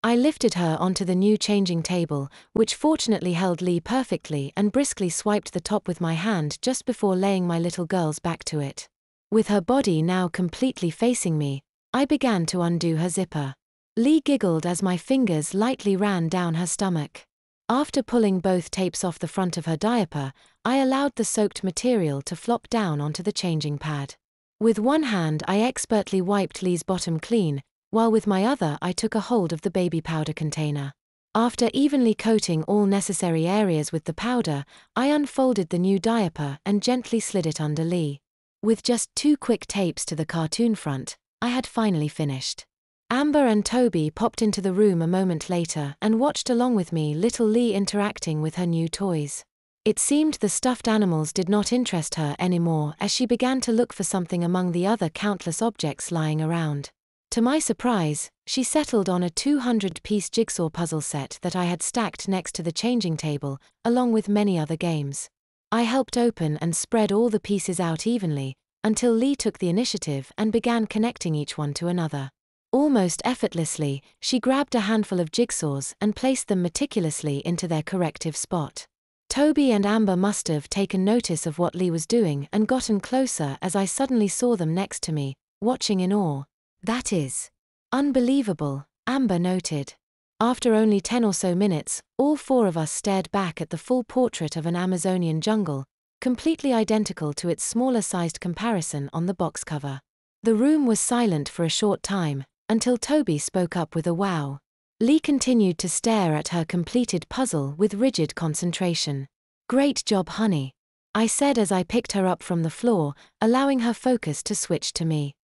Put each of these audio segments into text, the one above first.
I lifted her onto the new changing table, which fortunately held Lee perfectly, and briskly swiped the top with my hand just before laying my little girl's back to it. With her body now completely facing me, I began to undo her zipper. Lee giggled as my fingers lightly ran down her stomach. After pulling both tapes off the front of her diaper, I allowed the soaked material to flop down onto the changing pad. With one hand I expertly wiped Lee's bottom clean, while with my other I took a hold of the baby powder container. After evenly coating all necessary areas with the powder, I unfolded the new diaper and gently slid it under Lee. With just 2 quick tapes to the cartoon front, I had finally finished. Amber and Toby popped into the room a moment later and watched along with me little Lee interacting with her new toys. It seemed the stuffed animals did not interest her anymore as she began to look for something among the other countless objects lying around. To my surprise, she settled on a 200-piece jigsaw puzzle set that I had stacked next to the changing table, along with many other games. I helped open and spread all the pieces out evenly, until Lee took the initiative and began connecting each one to another. Almost effortlessly, she grabbed a handful of jigsaws and placed them meticulously into their corrective spot. Toby and Amber must have taken notice of what Lee was doing and gotten closer as I suddenly saw them next to me, watching in awe. "That is unbelievable," Amber noted. After only 10 or so minutes, all 4 of us stared back at the full portrait of an Amazonian jungle, completely identical to its smaller-sized comparison on the box cover. The room was silent for a short time, until Toby spoke up with a wow. Lee continued to stare at her completed puzzle with rigid concentration. "Great job, honey," I said as I picked her up from the floor, allowing her focus to switch to me.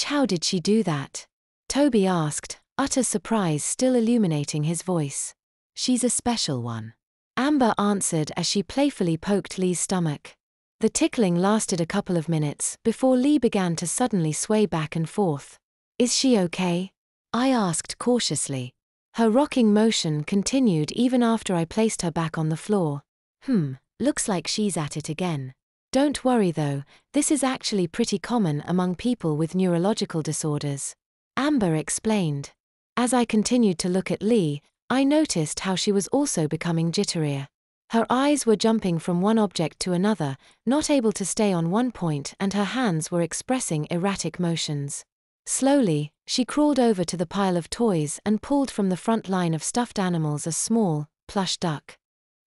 "How did she do that?" Toby asked, utter surprise still illuminating his voice. "She's a special one," Amber answered as she playfully poked Lee's stomach. The tickling lasted a couple of minutes before Lee began to suddenly sway back and forth. "Is she okay?" I asked cautiously. Her rocking motion continued even after I placed her back on the floor. Looks like she's at it again. Don't worry though, this is actually pretty common among people with neurological disorders," Amber explained. As I continued to look at Lee, I noticed how she was also becoming jitterier. Her eyes were jumping from one object to another, not able to stay on one point, and her hands were expressing erratic motions. Slowly, she crawled over to the pile of toys and pulled from the front line of stuffed animals a small, plush duck.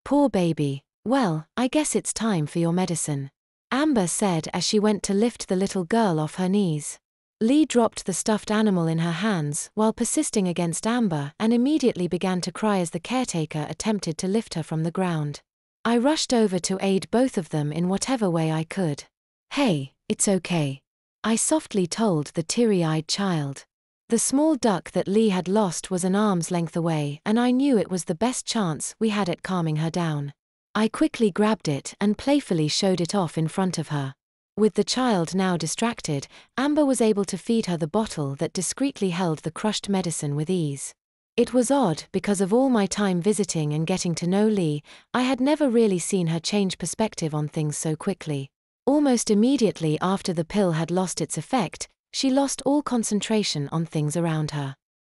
"Poor baby. Well, I guess it's time for your medicine," Amber said as she went to lift the little girl off her knees. Lee dropped the stuffed animal in her hands while persisting against Amber and immediately began to cry as the caretaker attempted to lift her from the ground. I rushed over to aid both of them in whatever way I could. "Hey, it's okay," I softly told the teary-eyed child. The small duck that Lee had lost was an arm's length away, and I knew it was the best chance we had at calming her down. I quickly grabbed it and playfully showed it off in front of her. With the child now distracted, Amber was able to feed her the bottle that discreetly held the crushed medicine with ease. It was odd because of all my time visiting and getting to know Lee, I had never really seen her change perspective on things so quickly. Almost immediately after the pill had lost its effect, she lost all concentration on things around her.